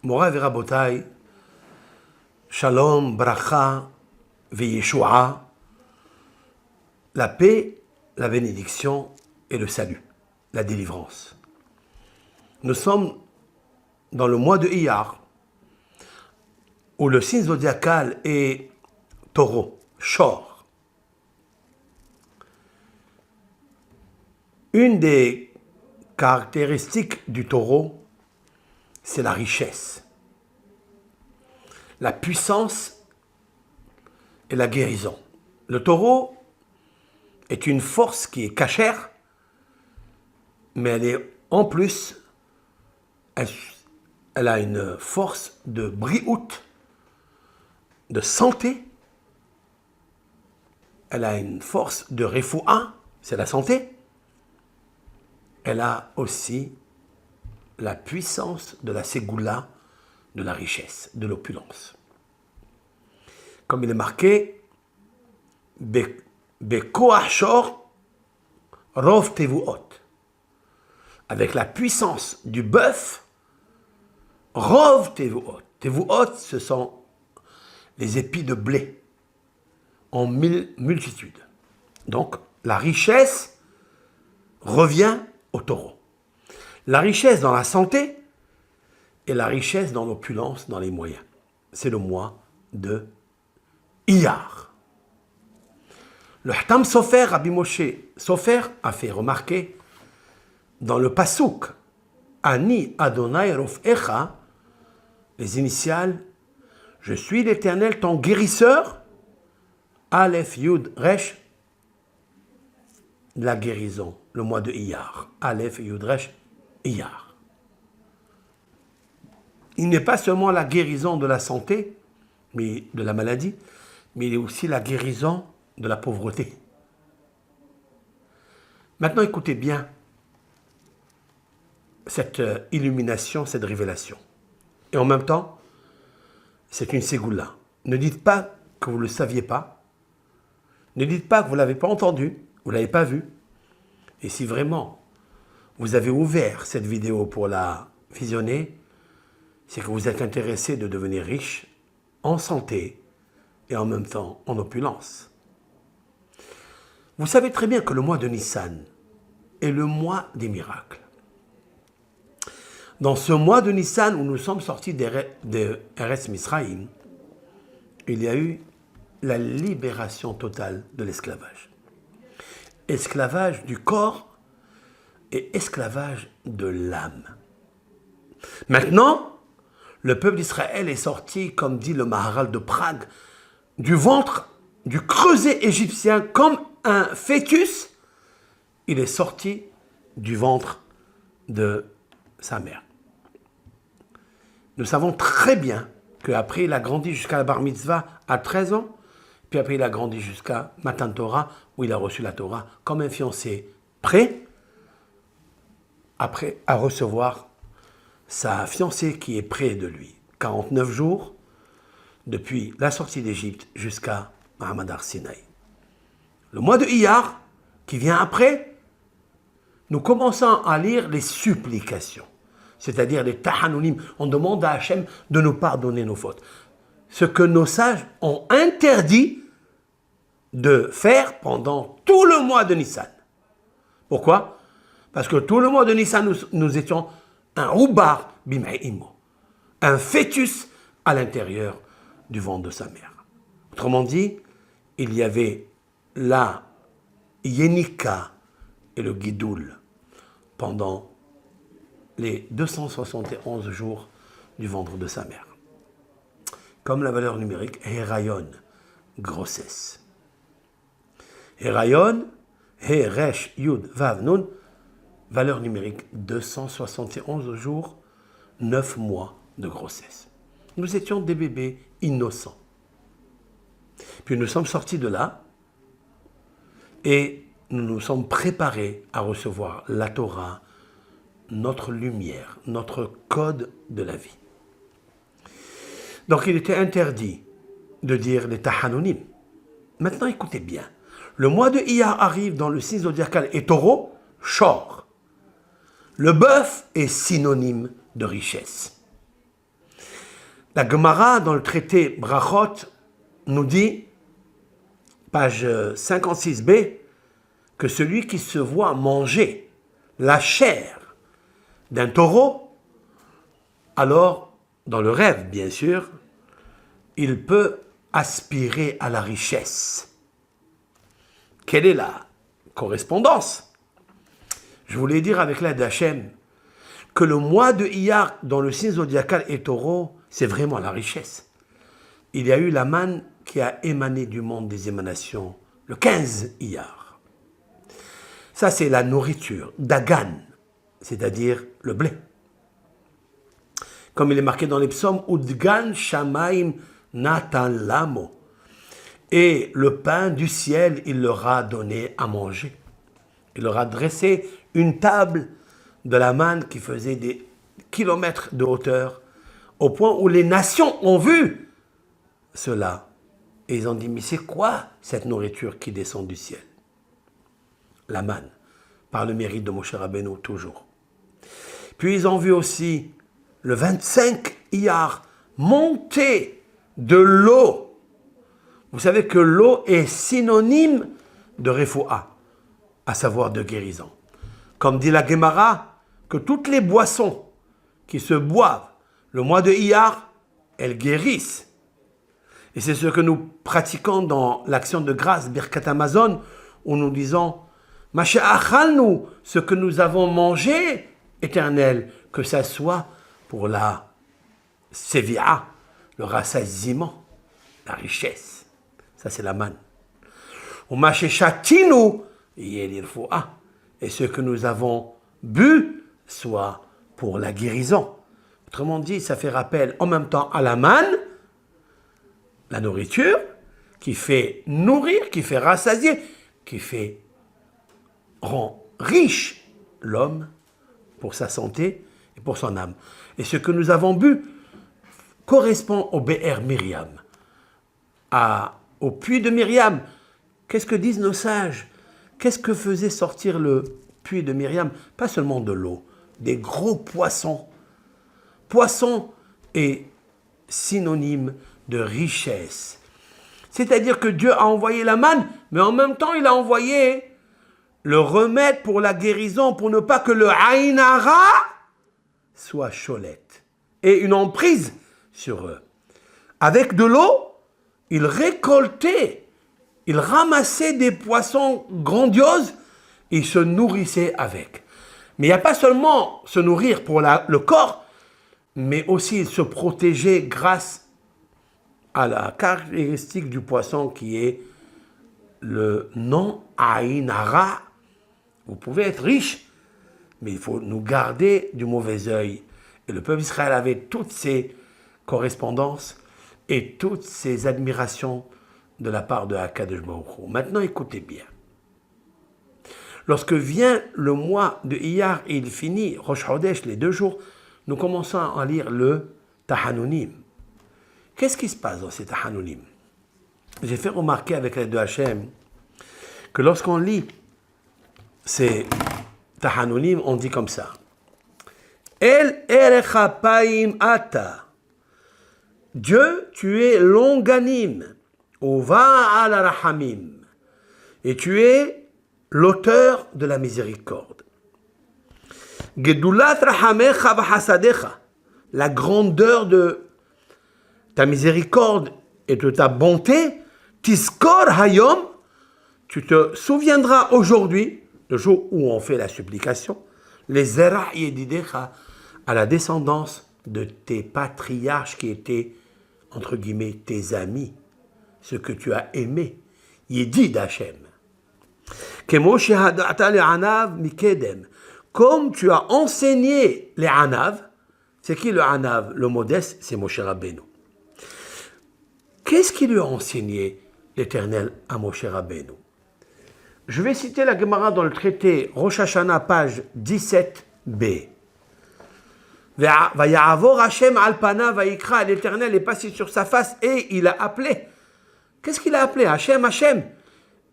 Morav et Rabotai, Shalom, Bracha, Veyeshua, la paix, la bénédiction et le salut, la délivrance. Nous sommes dans le mois de Iyar, où le signe zodiacal est taureau, Shor. Une des caractéristiques du taureau, c'est la richesse, la puissance et la guérison. Le taureau est une force qui est cachère, mais elle est en plus, elle a une force de briout, de santé. Elle a une force de refoua, c'est la santé. Elle a aussi la puissance de la ségoula, de la richesse, de l'opulence. Comme il est marqué, Bekoach Shor Rov Tevuot. Avec la puissance du bœuf, Rov Tevuot. Tevuot, ce sont les épis de blé en multitude. Donc, la richesse revient au taureau. La richesse dans la santé et la richesse dans l'opulence, dans les moyens. C'est le mois de Iyar. Le Hatam Sofer, Rabbi Moshe Sofer, a fait remarquer dans le Pasuk, Ani Adonai Rofecha, les initiales, je suis l'Éternel, ton guérisseur, Aleph Yud Resh, la guérison, le mois de Iyar. Aleph Yud Resh, Iyar. Il n'est pas seulement la guérison de la santé, mais de la maladie, mais il est aussi la guérison de la pauvreté. Maintenant, écoutez bien cette illumination, cette révélation. Et en même temps, c'est une ségoula. Ne dites pas que vous ne le saviez pas. Ne dites pas que vous ne l'avez pas entendu, vous ne l'avez pas vu. Et si vraiment vous avez ouvert cette vidéo pour la visionner, c'est que vous êtes intéressé de devenir riche en santé et en même temps en opulence. Vous savez très bien que le mois de Nissan est le mois des miracles. Dans ce mois de Nissan où nous sommes sortis d'Eretz Misraïm, il y a eu la libération totale de l'esclavage. Esclavage du corps et esclavage de l'âme. Maintenant, le peuple d'Israël est sorti, comme dit le Maharal de Prague, du ventre, du creuset égyptien, comme un fœtus. Il est sorti du ventre de sa mère. Nous savons très bien qu'après, il a grandi jusqu'à la bar mitzvah à 13 ans, puis après, il a grandi jusqu'à Matan Torah, où il a reçu la Torah comme un fiancé prêt après à recevoir sa fiancée qui est près de lui. 49 jours depuis la sortie d'Égypte jusqu'à Mahamad Ar-Sinaï. Le mois de Iyar, qui vient après, nous commençons à lire les supplications, c'est-à-dire les tahanunim. On demande à Hachem de nous pardonner nos fautes. Ce que nos sages ont interdit de faire pendant tout le mois de Nissan. Pourquoi? Parce que tout le mois de Nissan, nous étions un roubar bima'imo, un fœtus à l'intérieur du ventre de sa mère. Autrement dit, il y avait la Yenika et le Gidoul pendant les 271 jours du ventre de sa mère. Comme la valeur numérique, Herayon, grossesse. Herayon, He, Resh, Yud, Vav, Nun, valeur numérique 271 jours, 9 mois de grossesse. Nous étions des bébés innocents. Puis nous sommes sortis de là et nous nous sommes préparés à recevoir la Torah, notre lumière, notre code de la vie. Donc il était interdit de dire les tahanunim. Maintenant écoutez bien, le mois de Iyar arrive dans le signe zodiacal et taureau, Shor. Le bœuf est synonyme de richesse. La Gemara, dans le traité Brachot, nous dit, page 56b, que celui qui se voit manger la chair d'un taureau, alors, dans le rêve, bien sûr, il peut aspirer à la richesse. Quelle est la correspondance? Je voulais dire avec l'aide d'Hachem que le mois de Iyar, dans le signe zodiacal et taureau, c'est vraiment la richesse. Il y a eu la manne qui a émané du monde des émanations le 15 Iyar. Ça, c'est la nourriture, Dagan, c'est-à-dire le blé. Comme il est marqué dans les psaumes, Udgan Shamaim Natan Lamo. Et le pain du ciel, il leur a donné à manger. Il leur a dressé une table de la manne qui faisait des kilomètres de hauteur, au point où les nations ont vu cela. Et ils ont dit, mais c'est quoi cette nourriture qui descend du ciel? La manne, par le mérite de Moshe Rabbeinu, toujours. Puis ils ont vu aussi le 25 Iyar monter de l'eau. Vous savez que l'eau est synonyme de refoua, à savoir de guérison. Comme dit la Gemara, que toutes les boissons qui se boivent le mois de Iyar, elles guérissent. Et c'est ce que nous pratiquons dans l'action de grâce, Birkat Amazon, où nous disons « Masha'achalnu » ce que nous avons mangé, éternel, que ça soit pour la sévia, le rassasiement, la richesse. Ça, c'est la manne. Ou Masha'chatinu, et ce que nous avons bu, soit pour la guérison. Autrement dit, ça fait rappel en même temps à la manne, la nourriture, qui fait nourrir, qui fait rassasier, qui fait rend riche l'homme pour sa santé et pour son âme. Et ce que nous avons bu correspond au Be'er Myriam, au puits de Myriam. Qu'est-ce que disent nos sages? Qu'est-ce que faisait sortir le puits de Myriam? Pas seulement de l'eau, des gros poissons. Poisson est synonyme de richesse. C'est-à-dire que Dieu a envoyé la manne, mais en même temps, il a envoyé le remède pour la guérison, pour ne pas que le Aïn Hara soit cholette et une emprise sur eux. Avec de l'eau, il récoltait, il ramassait des poissons grandioses et il se nourrissait avec. Mais il n'y a pas seulement se nourrir pour le corps, mais aussi se protéger grâce à la caractéristique du poisson qui est le non-Aïn Hara. Vous pouvez être riche, mais il faut nous garder du mauvais œil. Et le peuple d'Israël avait toutes ces correspondances et toutes ces admirations de la part de Akadosh Baruch Hu. Maintenant, écoutez bien. Lorsque vient le mois de Iyar et il finit Rosh Chodesh, les 2 jours, nous commençons à lire le Tahanunim. Qu'est-ce qui se passe dans ces Tahanunim? J'ai fait remarquer avec l'aide de Hachem que lorsqu'on lit ces Tahanunim, on dit comme ça. El erech hapaim ata. Dieu, tu es longanime. Ova al rahamim. Et tu es l'auteur de la miséricorde. Gedulat rahamecha v'hasadecha. La grandeur de ta miséricorde et de ta bonté. Tiskor hayom. Tu te souviendras aujourd'hui, le jour où on fait la supplication, les zera yedidecha, à la descendance de tes patriarches qui étaient, entre guillemets, tes amis, ce que tu as aimé, Yedid Hashem. Comme tu as enseigné les Anav, c'est qui le Anav? Le modeste, c'est Moshe Rabbeinu. Qu'est-ce qu'il lui a enseigné, l'Éternel, à Moshe Rabbeinu? Je vais citer la Gemara dans le traité Rosh Hashanah, page 17b. Vaya'avor Hashem al pana vayikra, l'Éternel est passé sur sa face et il a appelé. Qu'est-ce qu'il a appelé? Hashem, Hashem.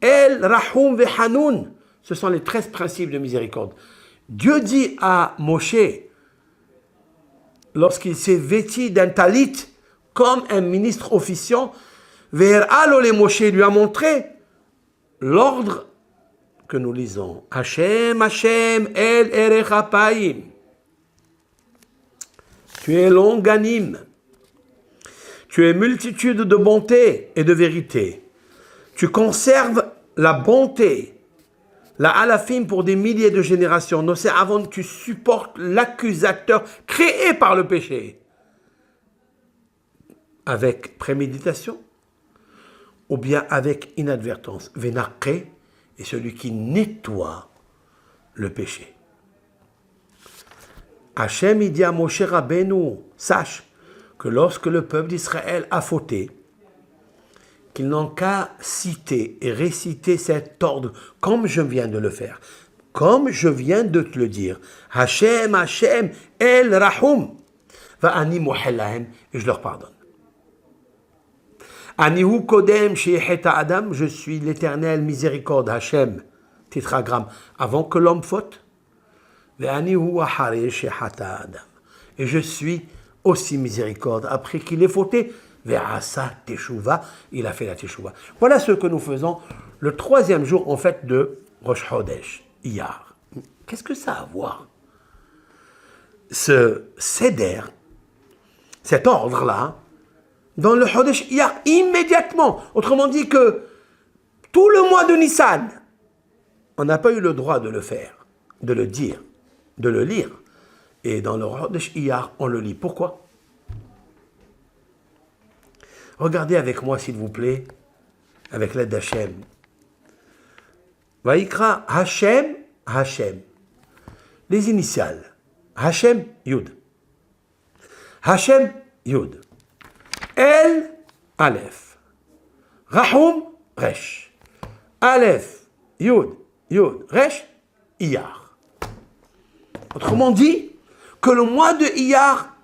El Rahum Vehanoun. Ce sont les 13 principes de miséricorde. Dieu dit à Moshe, lorsqu'il s'est vêtu d'un talit comme un ministre officiant, Ve'er'alo le Moshe lui a montré l'ordre que nous lisons. Hashem, Hashem, El Erech Apayim. Tu es longanime. Tu es multitude de bonté et de vérité. Tu conserves la bonté, la alafim pour des milliers de générations. Nosé avant que tu supportes l'accusateur créé par le péché. Avec préméditation ou bien avec inadvertance. Vénaqé est celui qui nettoie le péché. Hachem il dit à Moshe Rabbeinu, sache que lorsque le peuple d'Israël a fauté, qu'ils n'ont qu'à citer et réciter cet ordre, comme je viens de le faire, comme je viens de te le dire. Hachem, Hachem, El Rahum, va ani mohellahem, et je leur pardonne. Anihu kodem sheyecheta adam, je suis l'éternel miséricorde, Hachem, tétragramme, avant que l'homme faute. Ve anihu ahare sheyecheta adam, et je suis aussi miséricorde après qu'il ait fauté. Ve'asa teshuva, il a fait la teshuva. Voilà ce que nous faisons le troisième jour en fait de Rosh Chodesh, Iyar. Qu'est-ce que ça a à voir? Ce seder, cet ordre-là, dans le Chodesh Iyar, immédiatement. Autrement dit que tout le mois de Nissan, on n'a pas eu le droit de le faire, de le dire, de le lire. Et dans le Chodesh Iyar, on le lit. Pourquoi? Regardez avec moi, s'il vous plaît, avec l'aide d'Hachem. Vaïkra, Hachem, Hachem. Les initiales. Hachem, Yud. Hachem, Yud. El, Aleph. Rahum, Resh. Aleph, Yud, Yud, Resh, Iyar. Autrement dit, que le mois de Iyar,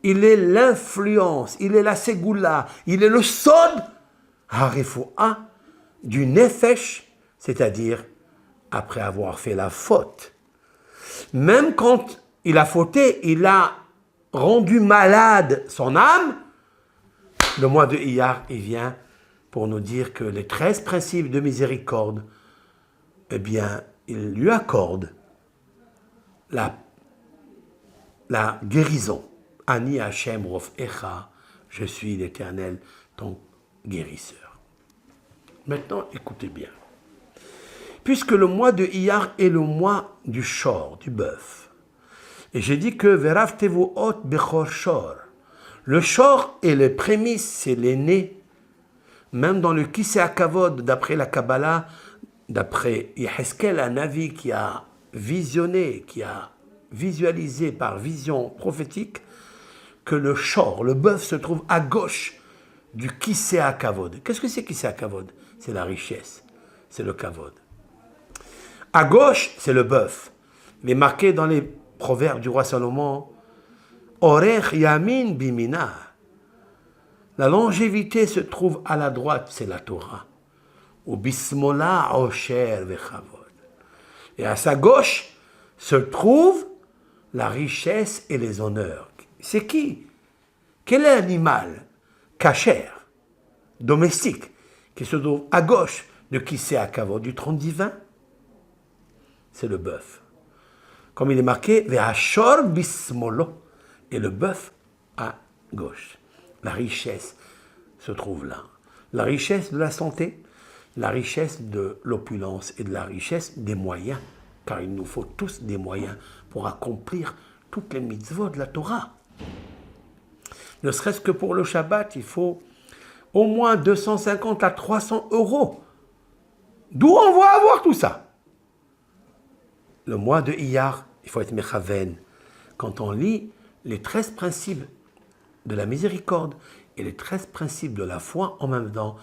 il est l'influence, il est la ségoula, il est le sod, harifoua, du nefesh, c'est-à-dire après avoir fait la faute. Même quand il a fauté, il a rendu malade son âme, le mois de Iyar, il vient pour nous dire que les 13 principes de miséricorde, eh bien, il lui accorde la guérison. Ani Hashem Rofecha, je suis l'Éternel, ton guérisseur. Maintenant, écoutez bien. Puisque le mois de Iyar est le mois du shor, du bœuf, et j'ai dit que Verav Tevuot Bechor Shor, le shor est les prémices, c'est l'aîné, même dans le Kisei HaKavod, d'après la Kabbalah, d'après Yeheskel, un Navi qui a visionné, qui a visualisé par vision prophétique, que le shor, le bœuf, se trouve à gauche du Kisei HaKavod. Qu'est-ce que c'est Kisei HaKavod? C'est la richesse, c'est le kavod. À gauche, c'est le bœuf. Mais marqué dans les proverbes du roi Salomon, Orech Yamin Bimina. La longévité se trouve à la droite, c'est la Torah. Ou Bismola Osher Vechavod. Et à sa gauche se trouve la richesse et les honneurs. C'est qui? Quel est l'animal kasher, domestique, qui se trouve à gauche de Kisei HaKavod, du trône divin? C'est le bœuf. Comme il est marqué, Ve'ashor bismolo, et le bœuf à gauche. La richesse se trouve là. La richesse de la santé, la richesse de l'opulence et de la richesse des moyens, car il nous faut tous des moyens pour accomplir toutes les mitzvot de la Torah. Ne serait-ce que pour le Shabbat, il faut au moins 250 à 300 euros. D'où on va avoir tout ça? Le mois de Iyar, il faut être mechaven. Quand on lit les 13 principes de la miséricorde et les 13 principes de la foi en même temps,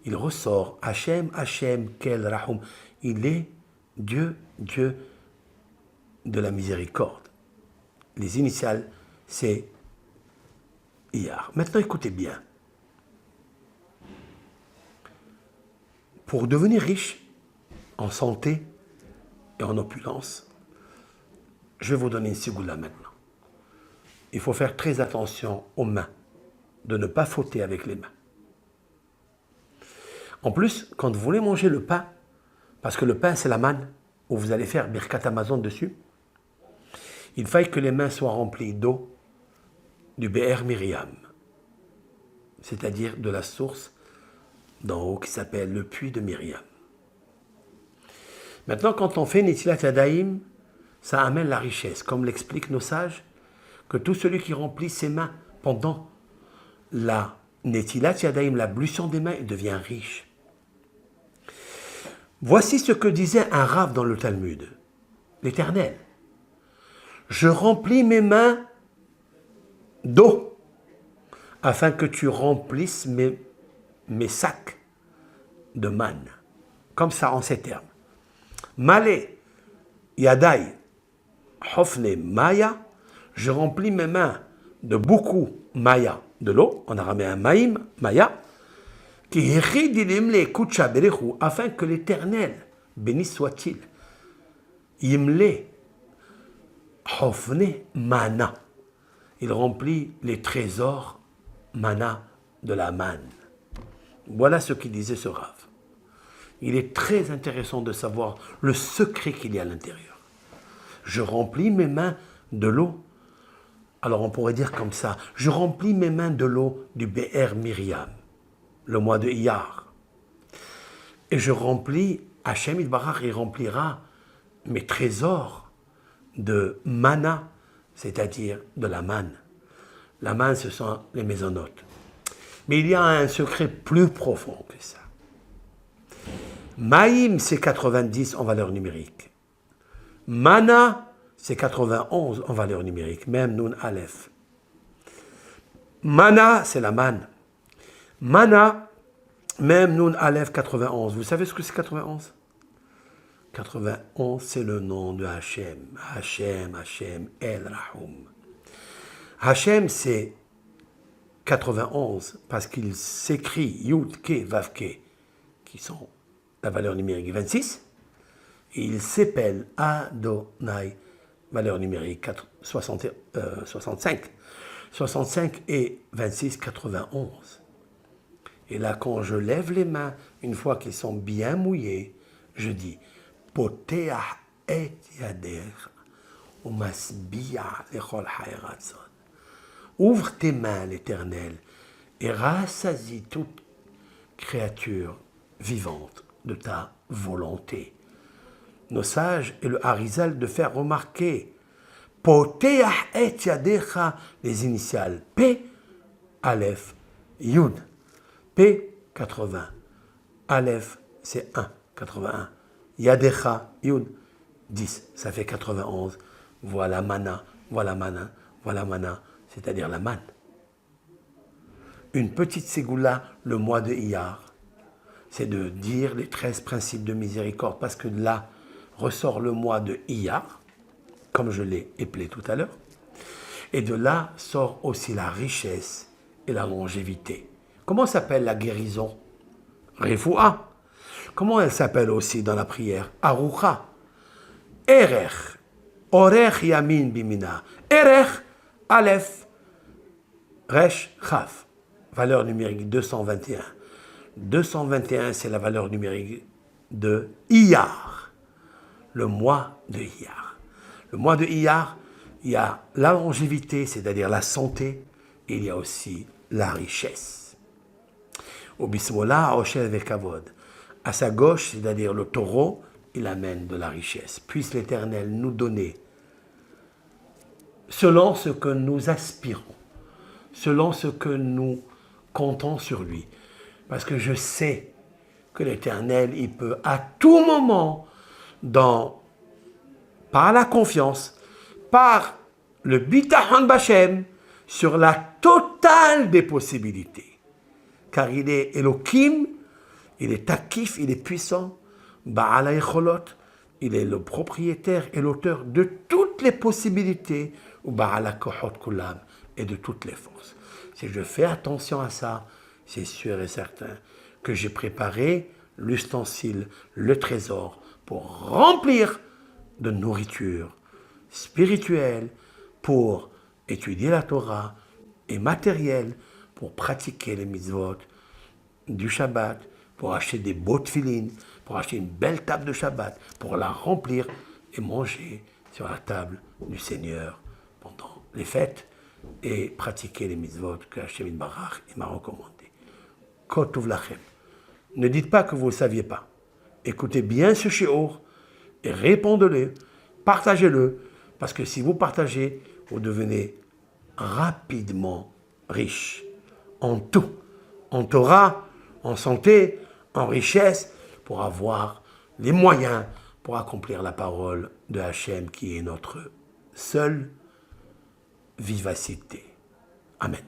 il ressort Hachem, Hachem, Kel Rahum. Il est Dieu, Dieu de la miséricorde. Les initiales, c'est Iyar. Maintenant, écoutez bien. Pour devenir riche en santé et en opulence, je vais vous donner une sigoula maintenant. Il faut faire très attention aux mains. de ne pas fauter avec les mains. En plus, quand vous voulez manger le pain, parce que le pain c'est la manne, où vous allez faire Birkat Amazon dessus, il faille que les mains soient remplies d'eau du Be'er Miriam, c'est-à-dire de la source d'en haut qui s'appelle le puits de Myriam. Maintenant, quand on fait Netilat Yadayim, ça amène la richesse, comme l'expliquent nos sages, que tout celui qui remplit ses mains pendant la Netilat Yadayim, l'ablution des mains, il devient riche. Voici ce que disait un Rav dans le Talmud, l'Éternel. Je remplis mes mains d'eau, afin que tu remplisses mes sacs de manne. Comme ça, en ces termes. Malé, Yadai, Hofne, Maya, je remplis mes mains de beaucoup Maya, de l'eau, en araméen Maïm, Maya, afin que l'Éternel, béni soit-il, Yimle, Hofne, Mana, il remplit les trésors Mana de la manne. Voilà ce qu'il disait ce Rav. Il est très intéressant de savoir le secret qu'il y a à l'intérieur. Je remplis mes mains de l'eau. Alors on pourrait dire comme ça, je remplis mes mains de l'eau du Be'er Miriam, le mois de Iyar. Et je remplis, Hachem Yitbarach, il remplira mes trésors de mana, c'est-à-dire de la manne. La manne, ce sont les mésonotes. Mais il y a un secret plus profond que ça. Maïm, c'est 90 en valeur numérique. Mana, c'est 91 en valeur numérique, même Nun Aleph. Mana, c'est la manne. Mana, même Nun Aleph 91. Vous savez ce que c'est 91 ? 91, c'est le nom de Hachem. Hachem, Hachem, El Rahum. Hachem, c'est 91 parce qu'il s'écrit Yud, Ke, Vav, Ke, qui sont la valeur numérique 26, et il s'appelle Adonai, valeur numérique 65. 65 et 26, 91. Et là, quand je lève les mains, une fois qu'ils sont bien mouillés, je dis Poteach et yader umasbiya lechol hayratzon. Ouvre tes mains, l'Éternel, et rassasie toute créature vivante de ta volonté. Nos sages et le Harizal de faire remarquer Poteach et yadecha, les initiales P, Aleph, Yud. P, 80. Aleph, c'est 1, 81. Yadecha, Yud, 10. Ça fait 91. Voilà mana, voilà mana, voilà mana, c'est-à-dire la manne. Une petite ségoula, le mois de Iyar, c'est de dire les 13 principes de miséricorde, parce que là ressort le mois de Iyar, comme je l'ai épelé tout à l'heure, et de là sort aussi la richesse et la longévité. Comment s'appelle la guérison? Refoua. Comment elle s'appelle aussi dans la prière? Arucha. Erech. Orech yamin bimina. Erech, Aleph, Resh, Chaf. Valeur numérique 221. 221, c'est la valeur numérique de Iyar. Le mois de Iyar. Le mois de Iyar, il y a la longévité, c'est-à-dire la santé, et il y a aussi la richesse. Au bismola, Oshel vekavod. À sa gauche, c'est-à-dire le taureau, il amène de la richesse. Puisse l'Éternel nous donner, selon ce que nous aspirons, selon ce que nous comptons sur lui. Parce que je sais que l'Éternel, il peut à tout moment, par la confiance, par le bitachon b'Hashem, sur la totale des possibilités. Car il est Elohim, il est Takif, il est puissant, Ba'al ha'echolot, il est le propriétaire et l'auteur de toutes les possibilités, ou Ba'al ha'kochot kulam, et de toutes les forces. Si je fais attention à ça, c'est sûr et certain que j'ai préparé l'ustensile, le trésor, pour remplir de nourriture spirituelle, pour étudier la Torah, et matérielle, pour pour pratiquer les mitzvot du Shabbat, pour acheter des beaux tefilines, pour acheter une belle table de Shabbat, pour la remplir et manger sur la table du Seigneur pendant les fêtes et pratiquer les mitzvot que Hashem Barach m'a recommandé. Kotov lachem. Ne dites pas que vous ne le saviez pas. Écoutez bien ce shiur et répondez-le, partagez-le, parce que si vous partagez, vous devenez rapidement riche en tout, en Torah, en santé, en richesse, pour avoir les moyens pour accomplir la parole de Hachem qui est notre seule vivacité. Amen.